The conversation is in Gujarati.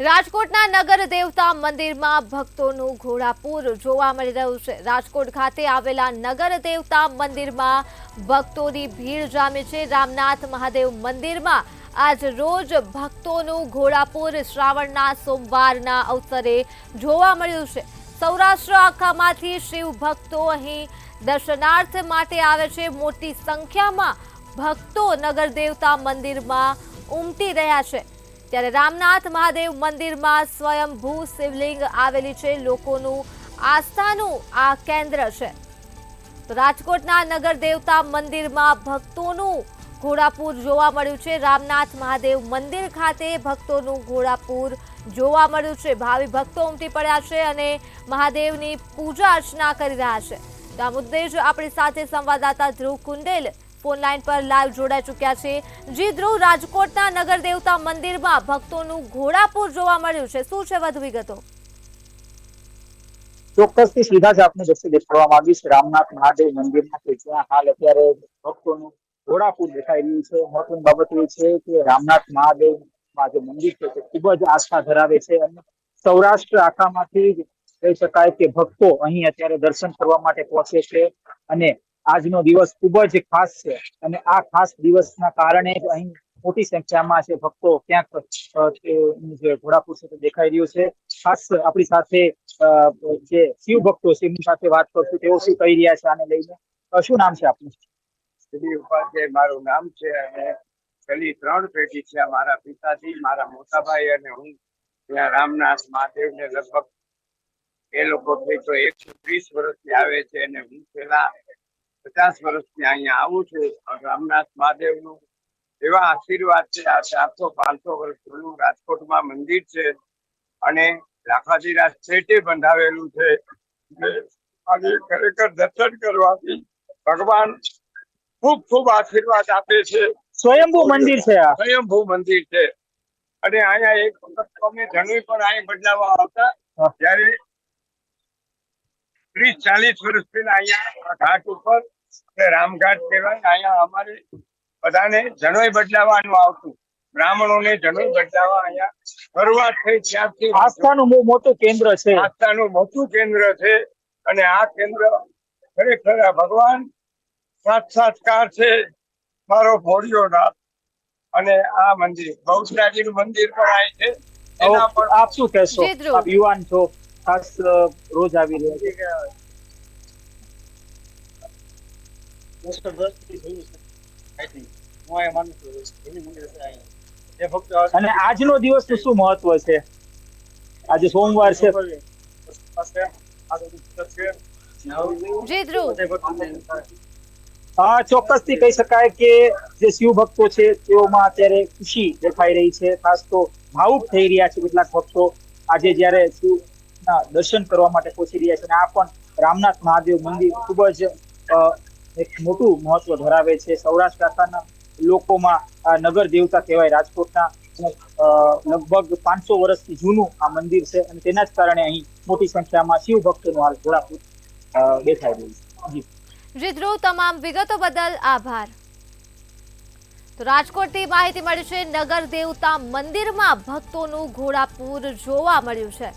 રાજકોટના નગર દેવતા મંદિરમાં ભક્તોનું ઘોડાપૂર જોવા મળી રહ્યું છે। રાજકોટ ખાતે આવેલા નગર દેવતા મંદિરમાં ભક્તોની ભીડ જામી છે। રામનાથ મહાદેવ મંદિરમાં આજ રોજ ભક્તોનું ઘોડાપૂર શ્રાવણના સોમવારના અવસરે જોવા મળ્યું છે। સૌરાષ્ટ્ર આખામાંથી શિવ ભક્તો અહીં દર્શનાર્થ માટે આવે છે। મોટી સંખ્યામાં ભક્તો નગર દેવતા મંદિરમાં ઉમટી રહ્યા છે। ત્યારે રામનાથ મહાદેવ મંદિરમાં સ્વયંભૂ શિવલિંગ આવેલી છે। લોકોનું આસ્થાનું આ કેન્દ્ર છે। તો રાજકોટના નગર દેવતા મંદિરમાં ભક્તોનું ઘોડાપૂર જોવા મળ્યું છે। રામનાથ મહાદેવ મંદિર ખાતે ભક્તોનું ઘોડાપૂર જોવા મળ્યું છે। ભાવિ ભક્તો ઉમટી પડ્યા છે અને મહાદેવની પૂજા અર્ચના કરી રહ્યા છે। તો આ મુદ્દે જ આપણી સાથે સંવાદદાતા ધ્રુવ કુંડેલ ફોન લાઈન પર લાઈવ જોડાઈ ચૂક્યા છે। જી ધ્રુવ, રાજકોટના નગર દેવતા મંદિરમાં ભક્તોનું ઘોડાપૂર જોવા મળ્યું છે, શું છે વધુ વિગતો? ચોક્કસથી સીધા જ આપને દ્રશ્ય દેખાડવા માંગીશ રામનાથ મહાદેવ મંદિરમાં કે જ્યાં હાલ અત્યારે ભક્તોનું ઘોડાપૂર દેખાઈ રહ્યું છે। મહત્વની બાબત એ છે કે રામનાથ મહાદેવમાં જે મંદિર છે તે ખૂબ જ આસ્થા ધરાવે છે અને સૌરાષ્ટ્ર આખામાંથી કહી શકાય કે ભક્તો અહીં અત્યારે દર્શન કરવા માટે પહોંચે છે અને આજનો દિવસ ખૂબ જ ખાસ છે અને આ ખાસ દિવસના કારણે જ અહીં મોટી સંખ્યામાં છે ભક્તો ક્યાંક જે ઘોડાપૂર છે તે દેખાઈ રહ્યું છે। ખાસ આપણી સાથે જે શિવ ભક્તો છે એમની સાથે વાત કરશું, તેઓ શું કહી રહ્યા છે આને લઈને। શું નામ છે આપનું? ઉપાધ્યાય મારું નામ છે અને પેલી 3 પેઢી છે મારા પિતાજી, મારા મોટાભાઈ અને હું ત્યાં રામનાથ મહાદેવને લગભગ એ લોકો થઈ તો 130 વર્ષથી આવે છે અને હું પેલા 50 વર્ષથી અહીંયા આવું છું। રામનાથ મહાદેવનું એવા આશીર્વાદ છે। આ 400-500 વર્ષ જૂનું રાજકોટમાં મંદિર છે અને લાખાજીરાજ શેઠે બંધાવેલું છે અને ખરેખર દર્શન કરવાથી ભગવાન ખૂબ ખૂબ આશીર્વાદ આપે છે। સ્વયંભૂ મંદિર છે આ? સ્વયંભૂ મંદિર છે અને અહીંયા એક વખત અમે જનોઈ પણ અહીં બદલાવા આવતા ત્યારે 30-40 વર્ષ પહેલા અહીંયા ઘાટ ઉપર રામઘાટ કહેવાય, અહીંયા અમારે બધાને જનોઈ બદલાવાનું આવતું। બ્રાહ્મણોને જનોઈ બદલાવા અહીંયા શરૂઆત થઈ ત્યાંથી આસ્થાનું બહુ મોટું કેન્દ્ર છે। આસ્થાનું મોટું કેન્દ્ર છે અને આ કેન્દ્ર ખરેખર ભગવાન સાક્ષાત્કાર છે મારો ભોળિયોનાથ। અને આ મંદિર બહુચરાજીનું મંદિર પણ અહીં છે। એના પણ આપ શું કહેશો? આપ યુવાન છો, ખાસ રોજ આવી રહ્યા છો અને આજનો દિવસ નું શું મહત્વ છે? આજે સોમવાર છે। ચોક્કસથી કહી શકાય કે જે શિવ ભક્તો છે તેઓમાં અત્યારે ખુશી દેખાઈ રહી છે। ખાસ તો ભાવુક થઈ રહ્યા છે કેટલાક ભક્તો આજે જયારે શિવના દર્શન કરવા માટે પહોંચી રહ્યા છે અને આ પણ રામનાથ મહાદેવ મંદિર ખૂબ જ એક મોટું મહત્વ ધરાવે છે। સૌરાષ્ટ્ર આખાના લોકોમાં નગર દેવતા કહેવાય રાજકોટના લગભગ 500 વર્ષથી જૂનું આ મંદિર છે અને તેના જ કારણે અહીં મોટી સંખ્યામાં શિવ ભક્તોનું હાલ ઘોડાપૂર દેખાઈ રહ્યું છે। જી ધ્રુવ, તમામ વિગતો બદલ આભાર। તો રાજકોટથી માહિતી મળી છે, નગર દેવતા મંદિરમાં ભક્તોનું ઘોડાપૂર જોવા મળ્યું છે।